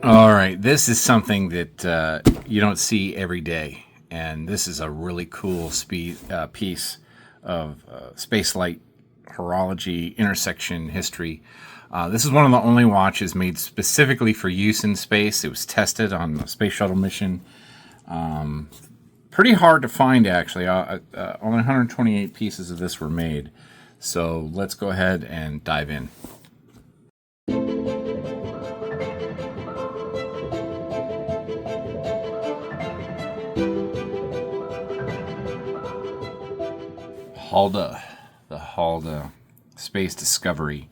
All right, this is something that you don't see every day, and this is a really cool piece of spaceflight horology intersection history. This is one of the only watches made specifically for use in space. It was tested on the space shuttle mission. Pretty hard to find, actually. Only 128 pieces of this were made. So let's go ahead and dive in. HALDA, the HALDA Space Discovery,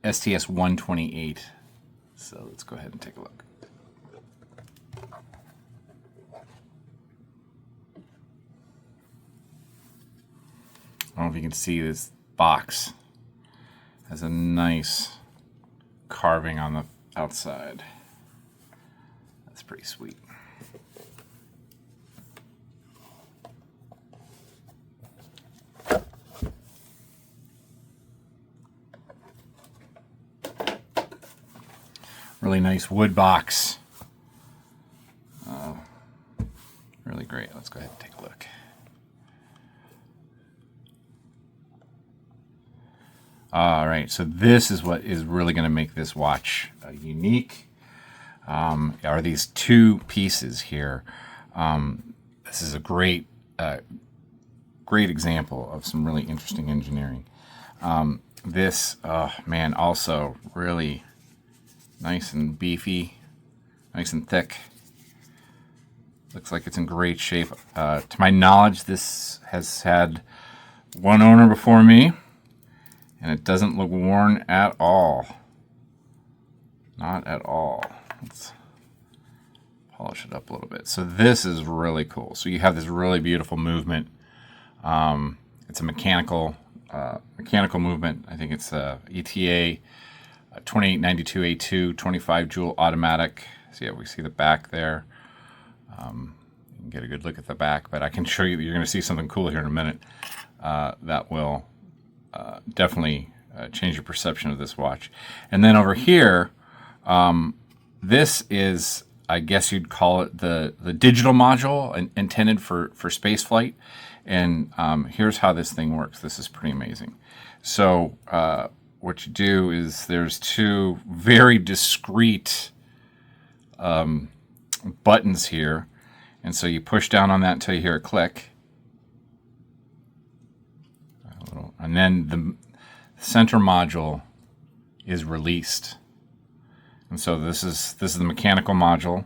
STS-128. So let's go ahead and take a look. I don't know if you can see this box has a nice carving on the outside. That's pretty sweet. Really nice wood box. Really great. Let's go ahead and take a look. All right, so this is what is really going to make this watch unique. Are these two pieces here? This is a great example of some really interesting engineering. This, man, also really nice and beefy, nice and thick. Looks like it's in great shape. To my knowledge, this has had one owner before me, and it doesn't look worn at all. Not at all. Let's polish it up a little bit. So this is really cool. So you have this really beautiful movement. It's a mechanical movement. I think it's ETA 2892A2, 25 joule automatic. So yeah, we see the back there. You can get a good look at the back, but I can show you that you're going to see something cool here in a minute that will definitely change your perception of this watch. And then over here, this is, I guess you'd call it the digital module intended for space flight. And here's how this thing works. This is pretty amazing. So what you do is there's two very discrete buttons here. And so you push down on that until you hear a click. And then the center module is released. And so this is the mechanical module.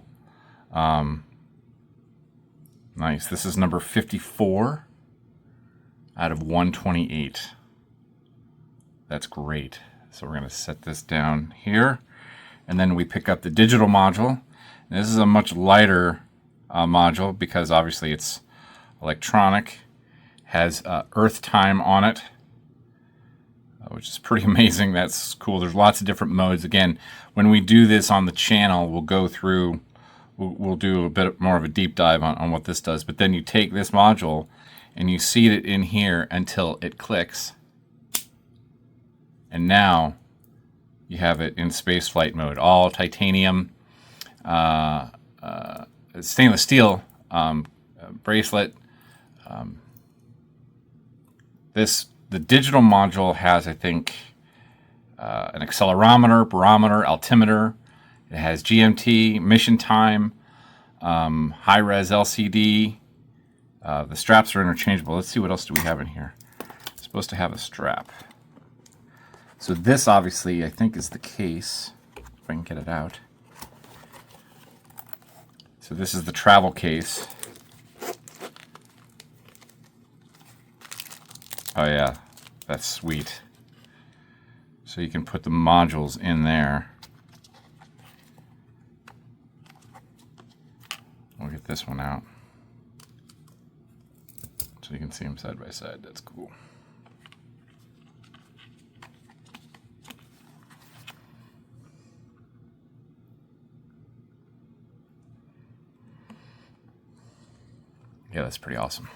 Nice. This is number 54 out of 128. That's great. So we're going to set this down here. And then we pick up the digital module. And this is a much lighter module because obviously it's electronic. Has Earth time on it, which is pretty amazing. That's cool. There's lots of different modes. Again, when we do this on the channel, we'll go through, we'll do a bit more of a deep dive on what this does. But then you take this module and you seat it in here until it clicks. And now you have it in space flight mode. All titanium, stainless steel bracelet. The digital module has, I think, an accelerometer, barometer, altimeter. It has GMT, mission time, high-res LCD. The straps are interchangeable. Let's see what else do we have in here. It's supposed to have a strap. So this, obviously, I think is the case. If I can get it out. So this is the travel case. Oh yeah, that's sweet. So you can put the modules in there. We'll get this one out. So you can see them side by side. That's cool. Yeah, that's pretty awesome.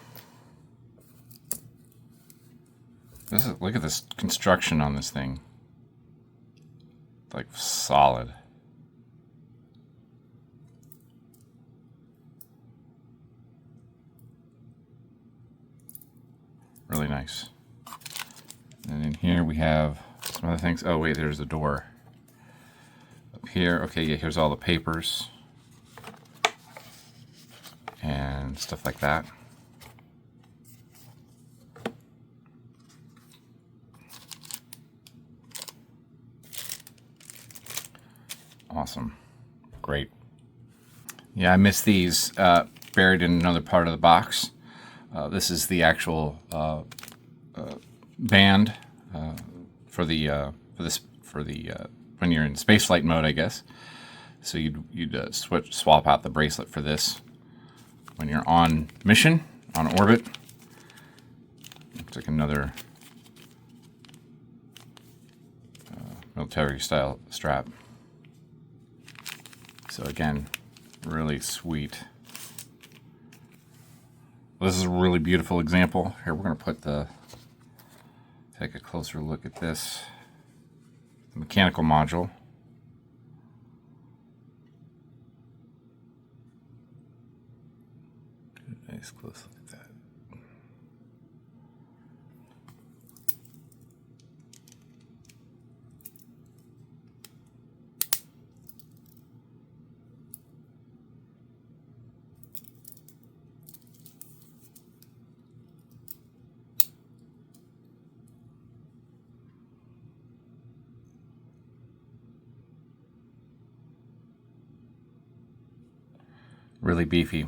Look at this construction on this thing. like solid. Really nice. And in here we have some other things. Oh wait, there's the door. Up here, okay, yeah, here's all the papers and stuff like that. Awesome. Great. Yeah, I missed these buried in another part of the box. This is the actual band for the when you're in spaceflight mode, I guess. So you'd swap out the bracelet for this when you're on mission, on orbit. Looks like another military style strap. So again, really sweet. This is a really beautiful example. Here, we're going to take a closer look at this. The mechanical module. Nice close look at that. Really beefy.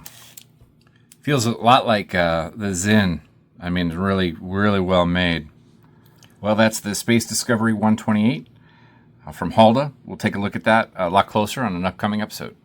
Feels a lot like the Zen. I mean, really, really well made. Well, that's the Space Discovery 128 from HALDA. We'll take a look at that a lot closer on an upcoming episode.